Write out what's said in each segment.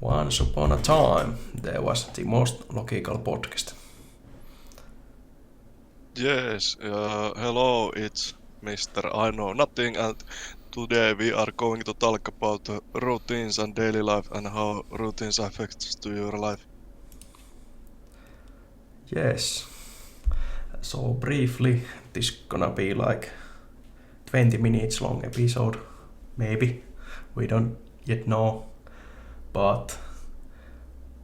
Once upon a time, there was the most logical podcast. Yes, hello, it's Mr. I Know Nothing, and today we are going to talk about routines and daily life and how routines affects to your life. Yes, so briefly, this gonna be like 20 minutes long episode, maybe. We don't yet know. But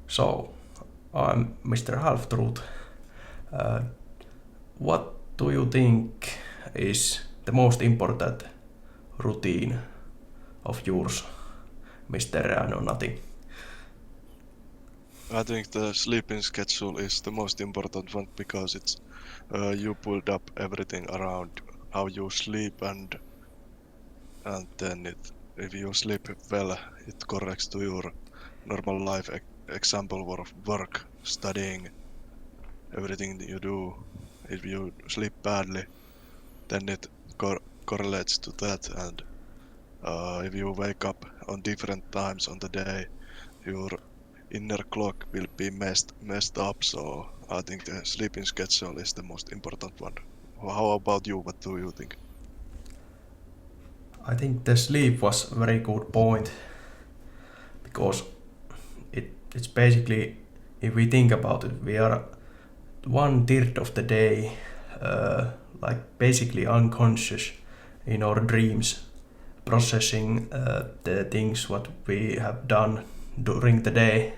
so, I'm Mr. Half Truth. Uh, what do you think is the most important routine of yours, Mr. I Know Nothing? I think the sleeping schedule is the most important one because it's you pulled up everything around how you sleep and then if you sleep well, it corrects to your normal life example of work, studying, everything that you do. If you sleep badly, then it correlates to that. And if you wake up on different times on the day, your inner clock will be messed up. So I think the sleeping schedule is the most important one. How about you? What do you think? I think the sleep was a very good point because it's basically, if we think about it, we are 1/3 of the day like basically unconscious in our dreams, processing the things what we have done during the day.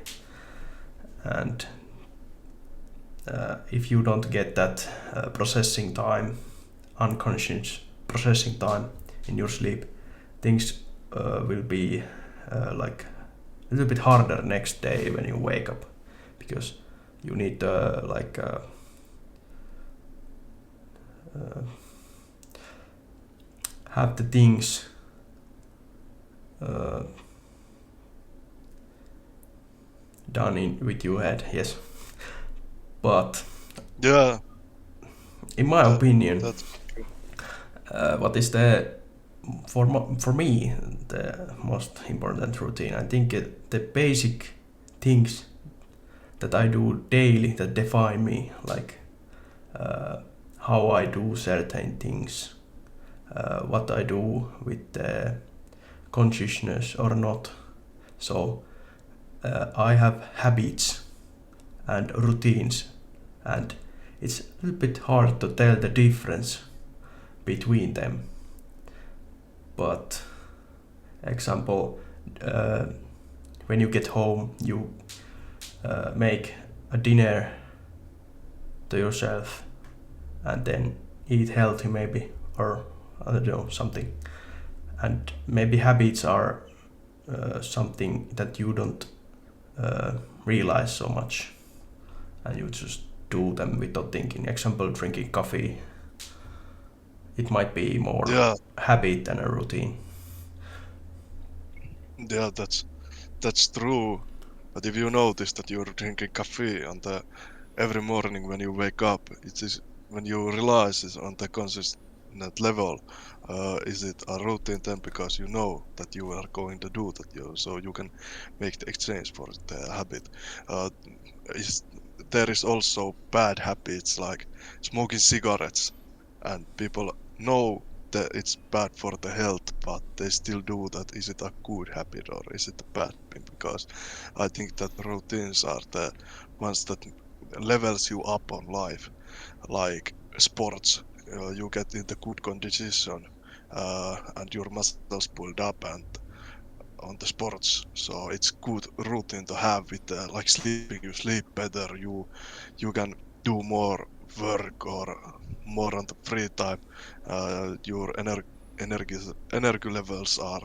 And if you don't get that processing time, unconscious processing time in your sleep, things will be like a little bit harder next day when you wake up, because you need uh, have the things uh, done in with your head. Yes, but Yeah, in my that opinion, that's true. what is the for me the most important routine? I think the basic things that I do daily that define me, like how I do certain things, what I do with the consciousness or not. So I have habits and routines, and it's a little bit hard to tell the difference between them. But example, uh, when you get home, you make a dinner to yourself and then eat healthy maybe, or I don't know, something. And maybe habits are something that you don't uh, realize so much, and you just do them without thinking. Example, drinking coffee. It might be more Yeah, habit than a routine. yeah, that's true. But if you notice that you're drinking coffee on the every morning when you wake up, it is when you realize it on the consistent level. Is it a routine then because you know that you are going to do that, so you can make the exchange for the habit. Uh, is there is also bad habits like smoking cigarettes, and people know that it's bad for the health, but they still do that. Is it a good habit or is it a bad habit? Because I think that routines are the ones that levels you up on life, like sports. You get into good condition and your muscles pulled up and on the sports. So it's good routine to have with like sleeping. You sleep better. You can do more work or more on the free time. Your energy levels are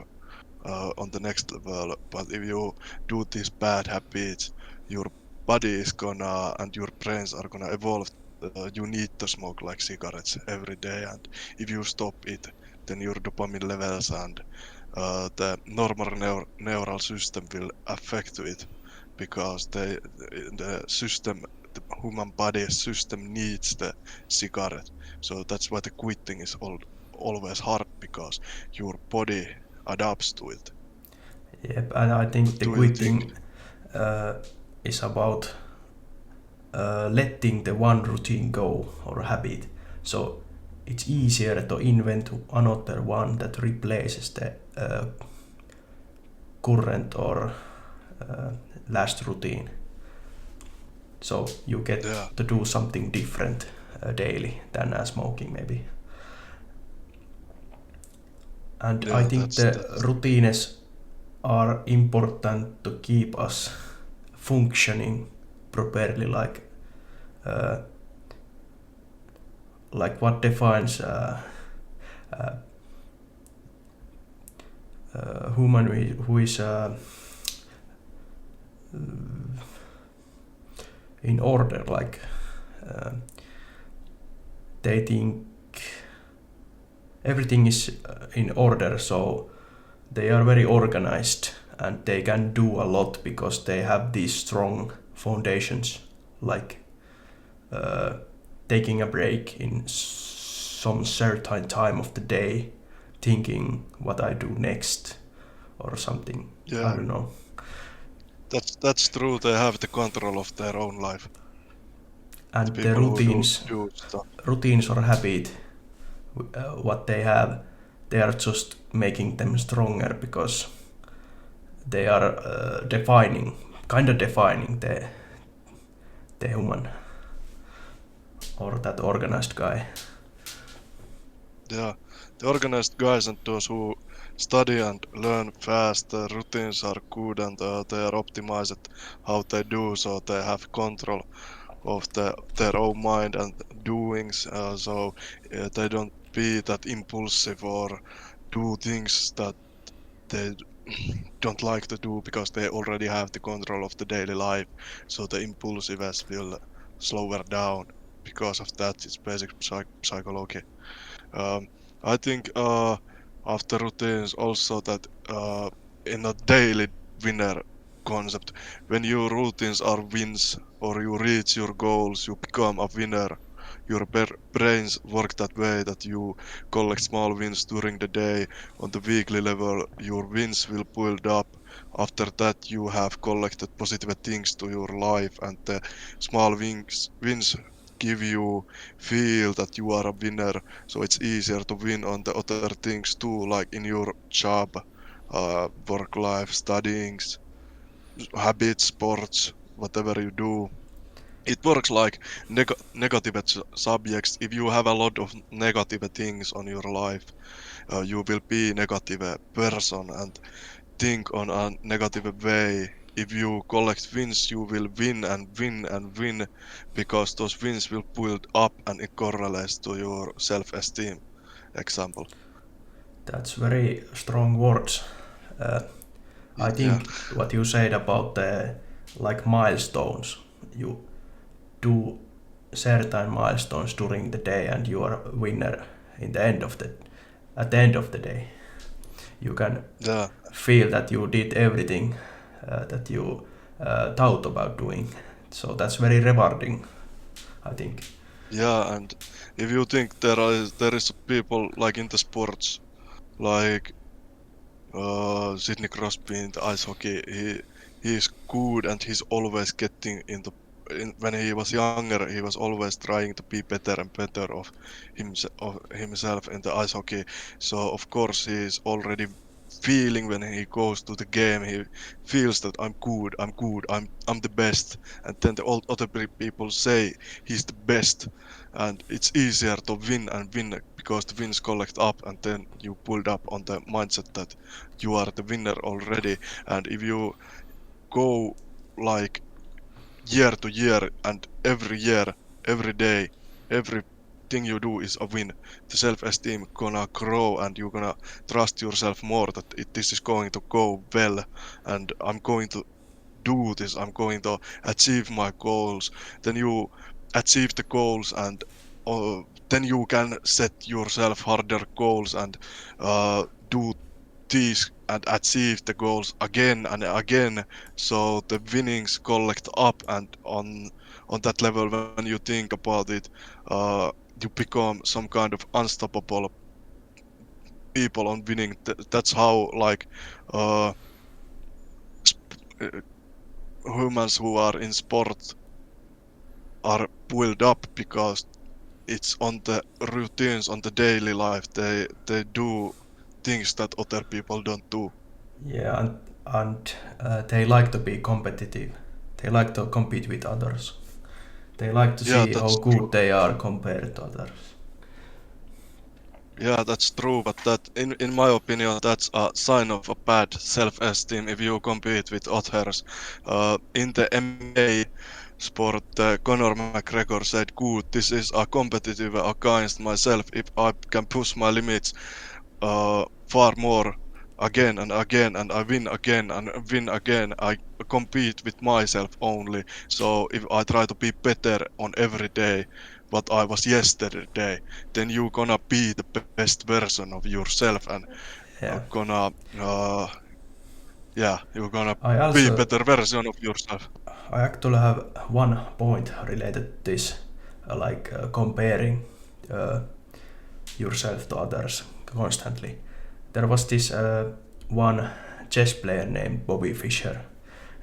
on the next level. But if you do these bad habits, your body is gonna and your brains are gonna evolve. You need to smoke like cigarettes every day, and if you stop it, then your dopamine levels and the normal neural system will affect it because the system, the human body system needs the cigarette. So that's why the quitting is always hard because your body adapts to it. Yep, and I What think the do you think? quitting uh, is about letting the one routine go or habit. So it's easier to invent another one that replaces the current or last routine. So you get Yeah, to do something different daily than smoking maybe. And I yeah, think the that's routines are important to keep us functioning properly, uh, like what defines uh, human who is in order, like uh, they think everything is in order, so they are very organized and they can do a lot because they have these strong foundations, like uh, taking a break in some certain time of the day, thinking what I do next or something. I yeah, don't know. that's true. They have the control of their own life. The And the people who do stuff. routines or habit, what they have, they are just making them stronger because they are kind of defining the human or that organized guy. Yeah, the organized guys and those who study and learn fast, the routines are good and they are optimized how they do, so they have control of their own mind and doings, so they don't be that impulsive or do things that they don't like to do because they already have the control of the daily life. So the impulsiveness will slow her down because of that. It's basic psychology. Um, I think after routines also that in a daily winner concept, when your routines are wins or you reach your goals, you become a winner. Your brains work that way that you collect small wins during the day. On the weekly level, your wins will build up. After that, you have collected positive things to your life, and the small wins give you feel that you are a winner, so it's easier to win on the other things too, like in your job, work life, studying, habits, sports, whatever you do. It works like negative subjects. If you have a lot of negative things on your life, you will be negative person and think on a negative way. If you collect wins, you will win and win and win because those wins will build up and it correlates to your self-esteem. Example. That's very strong words. Uh, I Yeah, think what you said about the like milestones, you do certain milestones during the day and you are a winner in the end of the at the end of the day. You can yeah, feel that you did everything that you thought about doing. So that's very rewarding, I think. yeah. And if you think there is people like in the sports, like Sidney Crosby in the ice hockey, he is good and he's always getting when he was younger, he was always trying to be better and better of himself in the ice hockey. So of course he is already feeling when he goes to the game, he feels that I'm good, I'm the best, and then the old other people say he's the best, and it's easier to win and win because the wins collect up, and then you pulled up on the mindset that you are the winner already. And if you go like year to year and every year, every day, everything you do is a win, the self-esteem gonna grow and you're gonna trust yourself more that this is going to go well and I'm going to do this, I'm going to achieve my goals. Then you achieve the goals and uh, then you can set yourself harder goals and do these and achieve the goals again and again, so the winnings collect up, and on that level when you think about it, uh, you become some kind of unstoppable people on winning. That's how like uh, sp- uh, humans who are in sport are built up because it's on the routines, on the daily life. They do things that other people don't do. Yeah, and they like to be competitive. They like to compete with others. They like to Yeah, see how that's good true. they are compared to others. Yeah, that's true, but that in my opinion that's a sign of a bad self-esteem if you compete with others. In the MMA sport, Conor McGregor said, "Good, this is a competitive against myself. If I can push my limits far more again and again, and I win again and win again, I compete with myself only. So if I try to be better on every day, what I was yesterday, then you gonna be the best version of yourself and Yeah. gonna yeah, you're gonna I be also better version of yourself." I actually have one point related to this, comparing uh, yourself to others constantly. There was this one chess player named Bobby Fischer.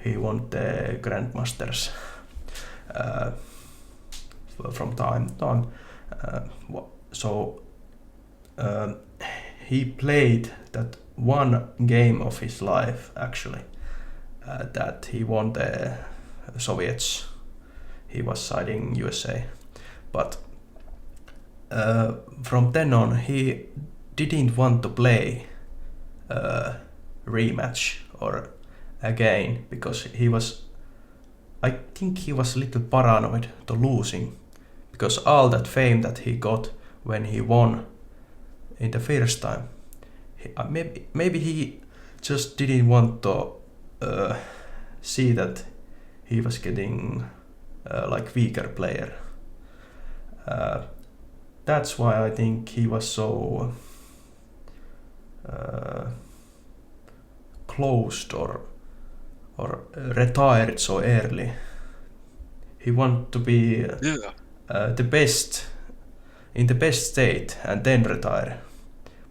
He won the Grandmasters uh, from time to time. Uh, so um, he played that one game of his life actually, that he won the Soviets. He was siding USA, but from then on he didn't want to play rematch or again because he was. I think he was a little paranoid to losing because all that fame that he got when he won in the first time, maybe he just didn't want to uh, see that he was getting weaker player. Uh, that's why I think he was so uh, closed or retired so early. He wanted to be Yeah, the best in the best state and then retire.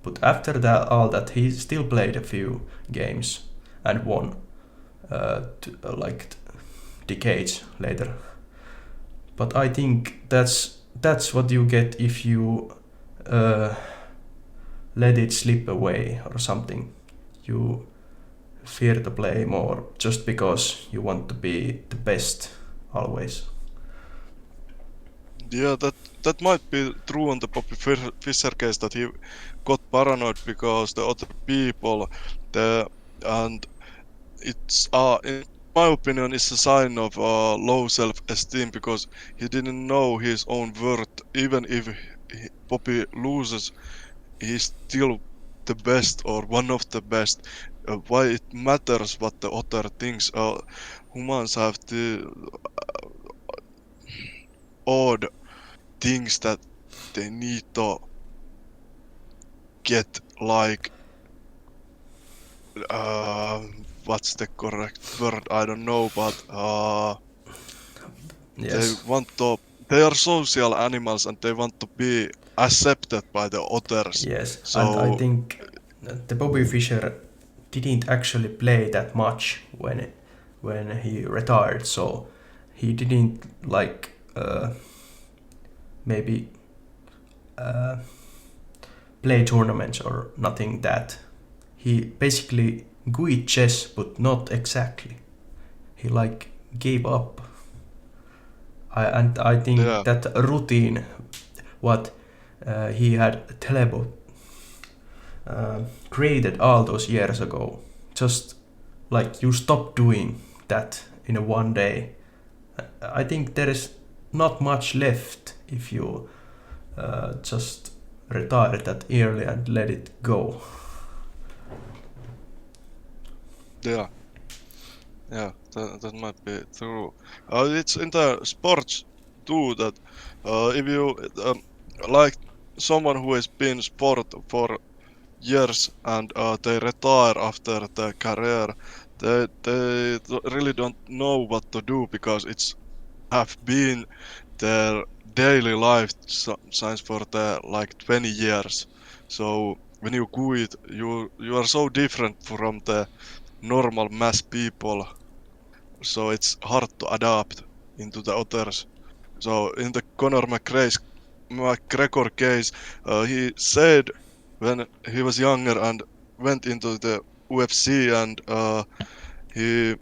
But after that, all that, he still played a few games and won, like decades later. But I think that's what you get if you uh, let it slip away or something. You fear to play more just because you want to be the best always. yeah, that might be true on the Bobby Fischer case that he got paranoid because the other people, the and it's in my opinion it's a sign of low self-esteem because he didn't know his own worth. Even if Bobby loses, he's still the best or one of the best. Why it matters what the other thinks? Humans have the odd things that they need to get like uh, what's the correct word? I don't know, but they Yes, want to. They are social animals and they want to be accepted by the others. yes, and I So think the Bobby Fischer didn't actually play that much when he retired, so he didn't maybe uh, play tournaments or nothing that. He basically good chess, but not exactly. He gave up. And I think yeah, that routine, what he had created all those years ago, just like you stop doing that in a one day. I think there is not much left if you just retire that early and let it go. yeah, yeah. That might be true. It's in the sports too that if you like someone who has been sport for years and they retire after the career, they really don't know what to do because it's have been their daily life since for the like 20 years. So when you quit, you are so different from the normal mass people so it's hard to adapt into the others. So in the McGregor case, he said when he was younger and went into the UFC and he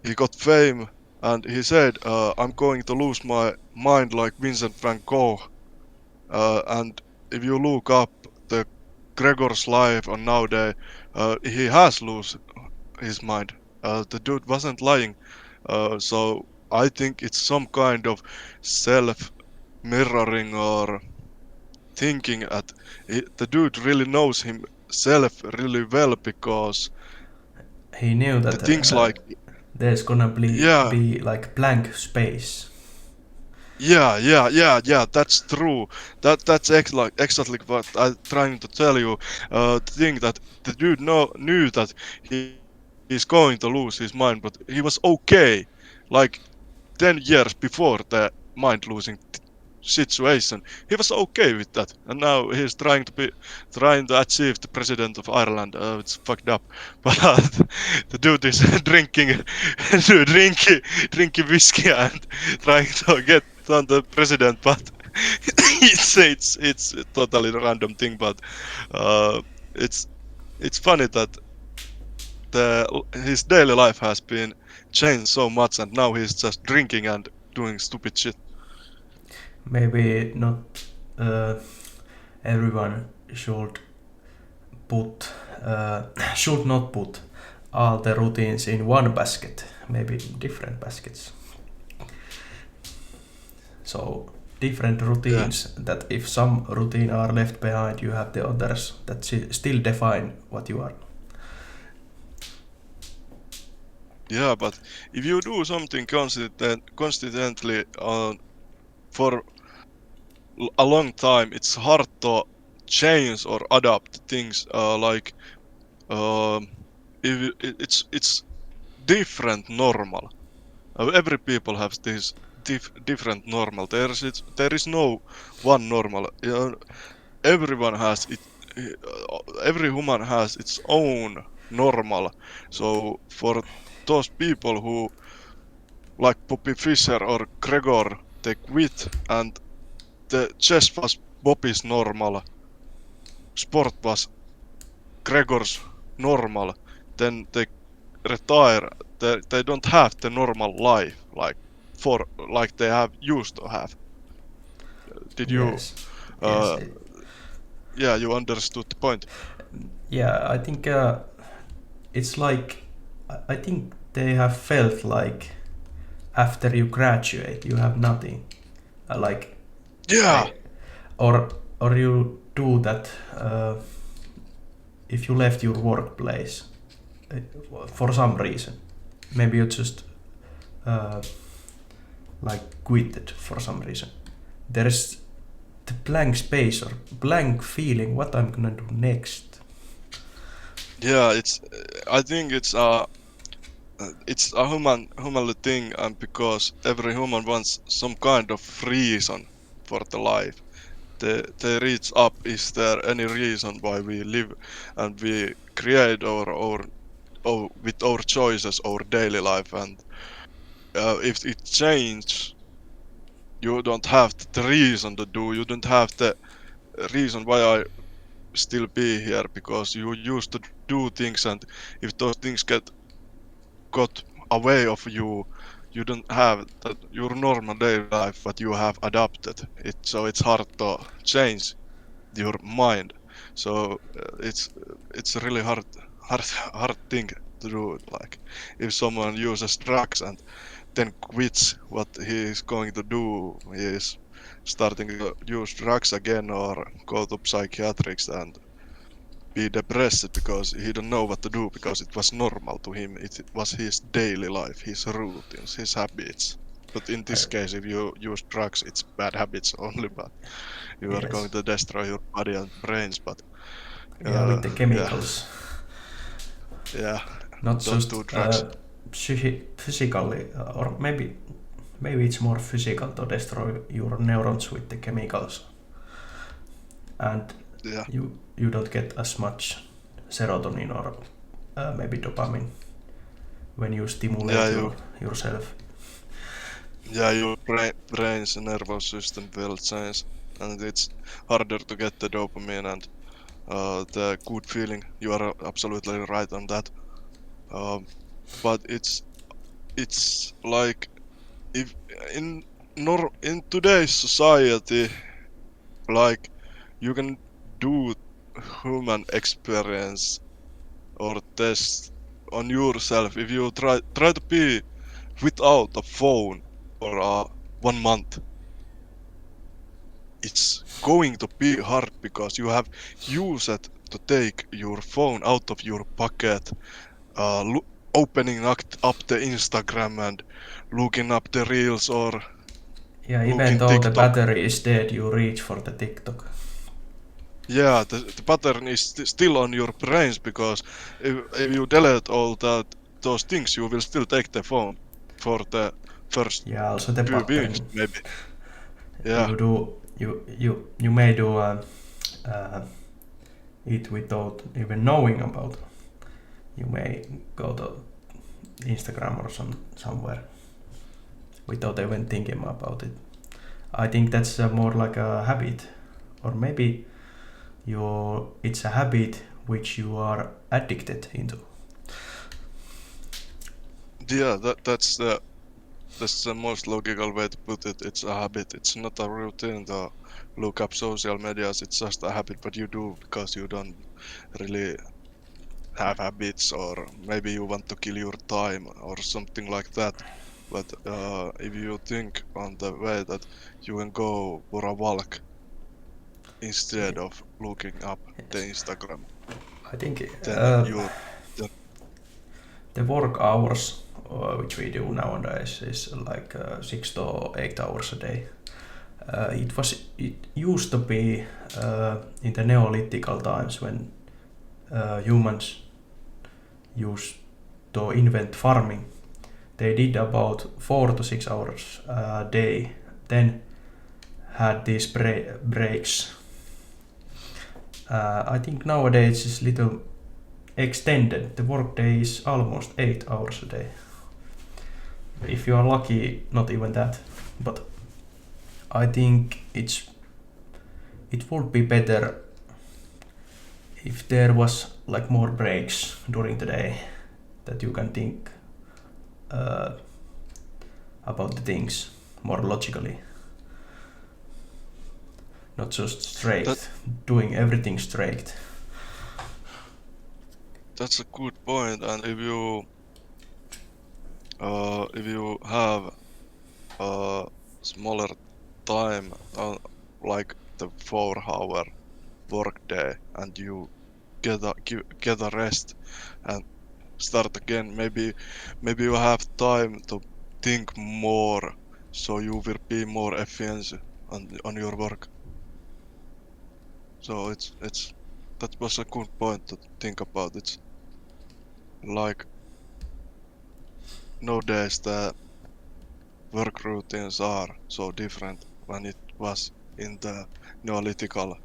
he got fame and he said, "I'm going to lose my mind like Vincent van Gogh." And if you look up the Gregor's life on nowadays, he has lost his mind. The dude wasn't lying. So I think it's some kind of self mirroring or thinking at the dude really knows himself really well because He knew the that things like there's gonna yeah be like blank space. yeah, that's true. That's like exactly what I'm trying to tell you. The thing that the dude knew that he's going to lose his mind, but he was okay. Like 10 years before the mind losing situation, he was okay with that, and now he's trying to achieve the president of Ireland. It's fucked up, but the dude is drinking whiskey and trying to get on the president, but it's a totally random thing, but uh, it's it's funny that his daily life has been changed so much, and now he's just drinking and doing stupid shit. Maybe not uh, everyone should put should not put all the routines in one basket. Maybe different baskets. So different Yeah, routines that if some routine are left behind, you have the others that still define what you are. yeah, but if you do something consistently for a long time, it's hard to change or adapt things. Like um, it's different normal. Every people have this different normal. There is no one normal. Everyone has it. Every human has its own normal. So for those people who like Bobby Fischer or Gregor, they quit and the chess was Bobby's normal, sport was Gregor's normal, then they retire. They don't have the normal life like they have used to have. Did you? Yes, yes, Uh, yeah, you understood the point. yeah. I think it's like I think they have felt like after you graduate, you have nothing. Like Yeah, I or you do that if you left your workplace for some reason. Maybe you just uh, like quit for some reason. There is the blank space or blank feeling. What I'm gonna do next? yeah. I think it's a human thing, and because every human wants some kind of reason for the life. They reach up, is there any reason why we live and we create our with our choices our daily life, and if it change, you don't have the reason to do, you don't have the reason why I still be here, because you used to do things, and if those things got away of you, you don't have that your normal daily life, but you have adapted it, so it's hard to change your mind. So it's a really hard thing to do. Like if someone uses drugs and then quits what he is going to do, he is starting to use drugs again or go to psychiatrics and be depressed because he don't know what to do, because it was normal to him. It was his daily life, his routines, his habits. But in I, this case, if you use drugs, it's bad habits only, but you are going yes, to destroy your body and brains. But yeah, with the yeah, chemicals, yeah, not don't just do drugs. physically, or maybe it's more physical to destroy your neurons with the chemicals, and Yeah, you don't get as much serotonin or maybe dopamine when you stimulate yourself. Yeah, your brain's nervous system will change, and it's harder to get the dopamine and the good feeling. You are absolutely right on that. But it's like if in in today's society, like you can do human experience or test on yourself if you try to be without a phone for 1 month. It's going to be hard because you have used it to take your phone out of your pocket, opening up the Instagram and looking up the reels or Yeah, even looking though the TikTok. battery is dead, you reach for the TikTok. Yeah, the pattern is still on your brains because if you delete all those things, you will still take the phone for the first Yeah, also the few weeks, pattern. maybe. Yeah, You may do it without even knowing about. You may go to Instagram or somewhere without even thinking about it. I think that's more like a habit, or maybe it's a habit which you are addicted into. yeah, that's the most logical way to put it. It's a habit. It's not a routine to look up social medias. It's just a habit, but you do because you don't really have habits, or maybe you want to kill your time or something like that. But if you think on the way that you can go for a walk instead of looking up the Yes. Instagram, I think then you then, the work hours which we do nowadays is like 6 to 8 hours a day. It used to be in the Neolithical times when humans used to invent farming. They did about 4 to 6 hours a day, then had these breaks. I think nowadays it's little extended. The workday is almost 8 hours a day. If you are lucky, not even that. But I think it would be better if there was like more breaks during the day that you can think uh, about the things more logically, not just that straight, doing everything straight. that's a good point. And if you have a smaller time, like the 4 hour workday, and you get a rest and start again, maybe you have time to think more, so you will be more efficient on your work. So it's that was a good point to think about. It's like nowadays the work routines are so different when it was in the Neolithical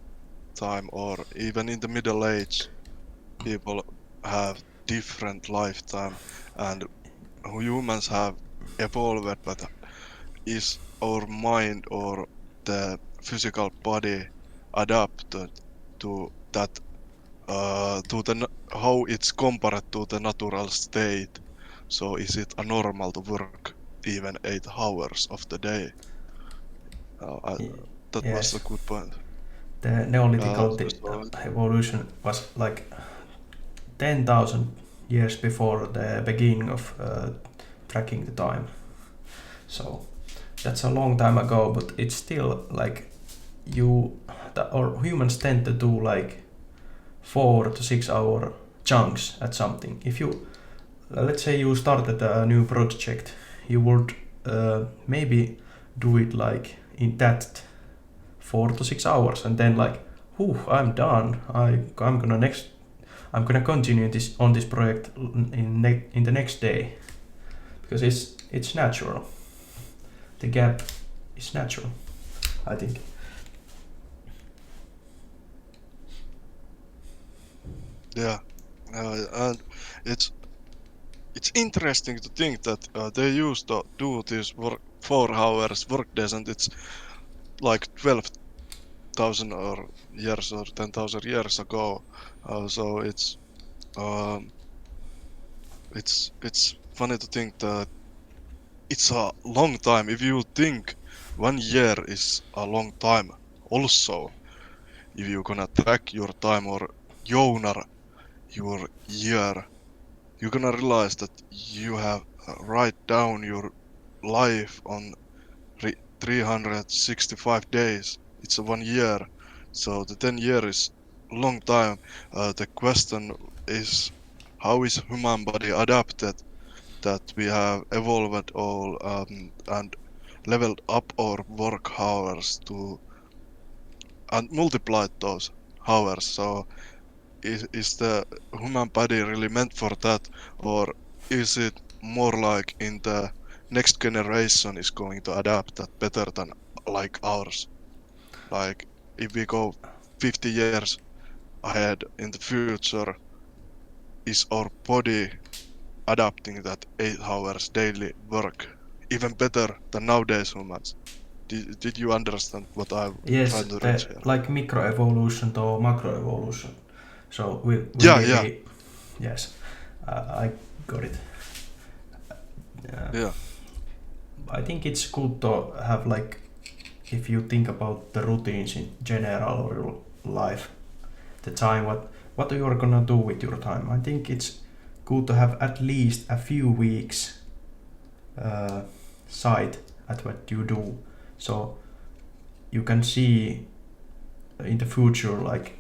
time, or even in the Middle Age. People have different lifetime, and humans have evolved, but is our mind or the physical body adapted to that, how it's compared to the natural state? So is it a normal to work even 8 hours of the day? That was a Yes, good point. the Neolithical So evolution was like 10,000 years before the beginning of tracking the time. So that's a long time ago, but it's still like or humans tend to do like 4 to 6 hour chunks at something. If you, let's say you started a new project, you would maybe do it like in that 4 to 6 hours, and then like, I'm done. I'm gonna continue this on this project in the next day, because it's natural. The gap is natural, I think. yeah, and it's it's interesting to think that they used to do these 4 hours work days, and it's like 12,000 or years or 10,000 years ago. So um, it's funny to think that it's a long time. If you think 1 year is a long time, also, if you're gonna track your time or journal your year, you're gonna realize that you have write down your life on 365 days. It's a 1 year, so the 10 year is long time. The question is, how is human body adapted that we have evolved all and leveled up our work hours to and multiplied those hours. So is the human body really meant for that, or is it more like in the next generation is going to adapt that better than like ours? Like if we go 50 years ahead in the future, is our body adapting that 8 hours daily work even better than nowadays humans? Did you understand what I'm Yes, trying to reach the here? like microevolution to macroevolution. So will Yeah, we yeah, be? Yes, I got it. yeah, I think it's good to have like, if you think about the routines in general or your life, the time what you are gonna do with your time. I think it's good to have at least a few weeks sight at what you do, so you can see in the future like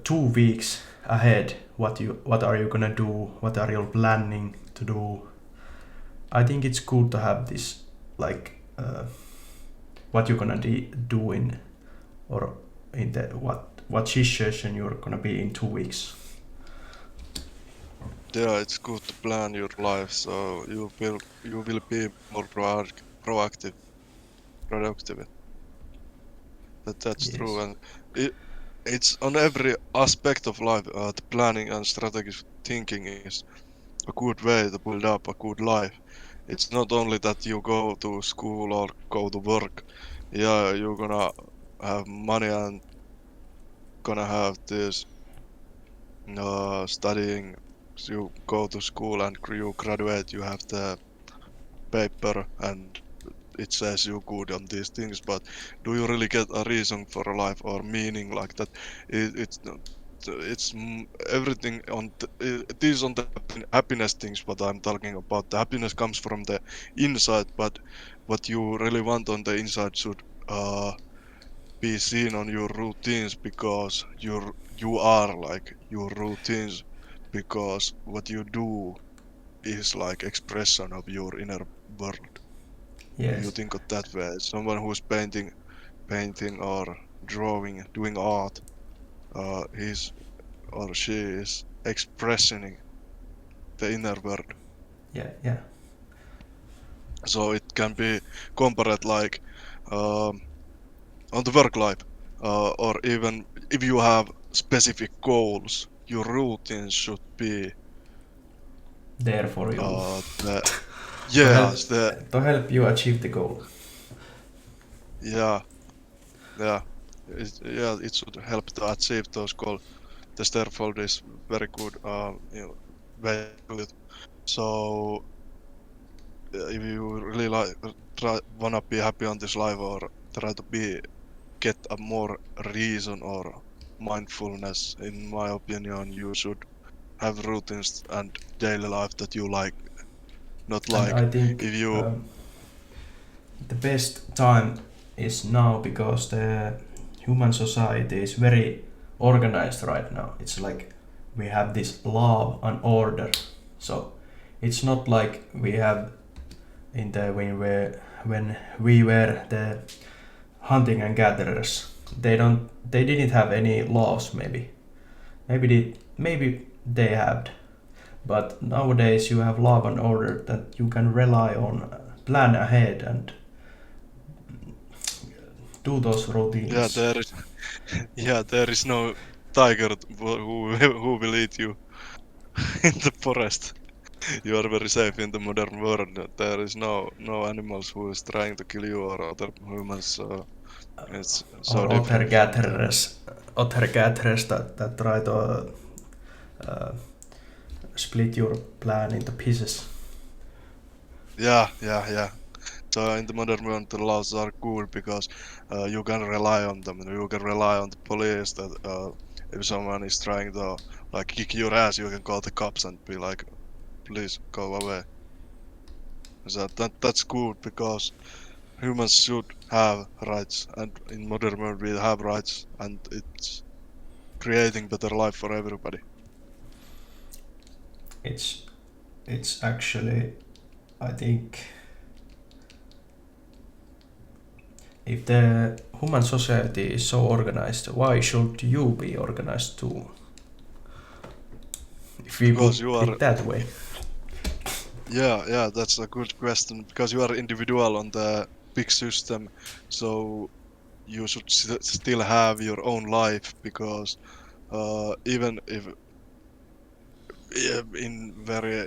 2 weeks ahead what are you gonna do, what are you planning to do. I think it's good to have this like what you're gonna do in or in the what situation you're gonna be in 2 weeks. yeah. It's good to plan your life so you will be more proactive, productive. That's true, Yes. and it it's on every aspect of life. The planning and strategic thinking is a good way to build up a good life. It's not only that you go to school or go to work. Yeah, you're gonna have money and gonna have this studying. You go to school and you graduate. You have the paper and it says you're good on these things. But do you really get a reason for a life or meaning like that? It's everything on it is on the happiness things what I'm talking about. The happiness comes from the inside, but what you really want on the inside should uh be seen on your routines, because you are like your routines, because what you do is like expression of your inner world. Do you Yes. think of that way? Someone who's painting or drawing, doing art, he's or she is expressing the inner world. Yeah. Yeah. So it can be compared like um, on the work life, or even if you have specific goals, your routines should be There for you the to help yes the you achieve the goal. yeah yeah it should help to achieve those goals. The scaffold is very good way to do it. So if you really like wanna be happy on this life, or try to get a more reason or mindfulness, in my opinion, you should have routines and daily life that you like. Not And like I think if you the best time is now because the human society is very organized right now. It's like we have this law and order. So it's not like we have in the when we were the hunting and gatherers. They didn't have any laws maybe. Maybe they had. But nowadays you have law and order that you can rely on, plan ahead and do those yeah routines. there is yeah there is no tiger who will eat you in the forest. You are very safe in the modern world. There is no animals who is trying to kill you or other humans. So it's so Or other different from the. gatherers that try to uh, split your plan into pieces. Yeah. So in the modern world, the laws are good because you can rely on them. You can rely on the police that if someone is trying to like kick your ass, you can call the cops and be like, "Please go away." So that's good because humans should have rights, and in modern world we have rights, and it's creating better life for everybody. It's actually, I think, if the human society is so organized, why should you be organized too? If we put Because you are, it that way. yeah, that's a good question. Because you are individual on the big system, so you should still have your own life. Because even if in very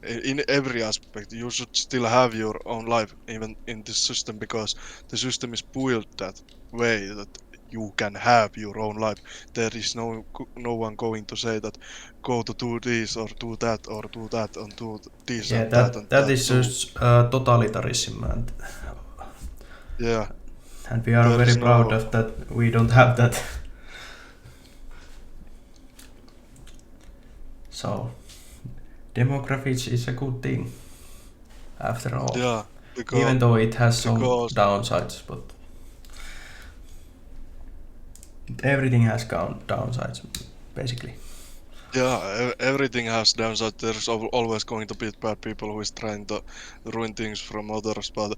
in every aspect you should still have your own life even in this system because the system is built that way that you can have your own life. There is no one going to say that go to do this or do that or do that and do this Yeah, and that and that that is too. just totalitarianism, Yeah, and we are there very is proud no. of that. We don't have that. So demography is a good thing after all, Yeah, even though it has some because downsides. But everything has downsides, basically. yeah, everything has downside. There's always going to be bad people who is trying to ruin things from others. But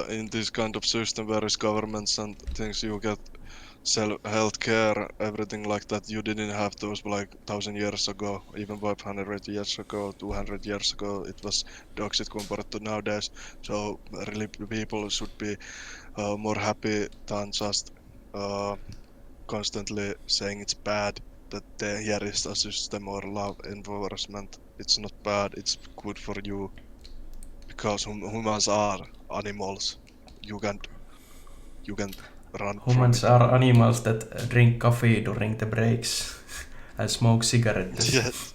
in this kind of system where is governments and things, you get self healthcare, everything like that. You didn't have those like 1,000 years ago, even 500 years ago, 200 years ago. It was toxic compared to nowadays. So really, people should be more happy than just uh, constantly saying it's bad that here is a system or love enforcement. It's not bad, it's good for you because humans are animals. You can't you can't run from Humans it. are animals that drink coffee during the breaks and smoke cigarettes. Yes,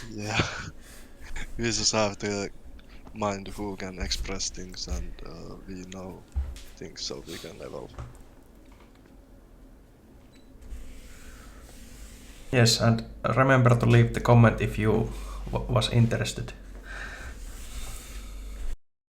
yeah. We just have the mind who can express things and we know things so we can evolve. Yes, and remember to leave the comment if you was interested.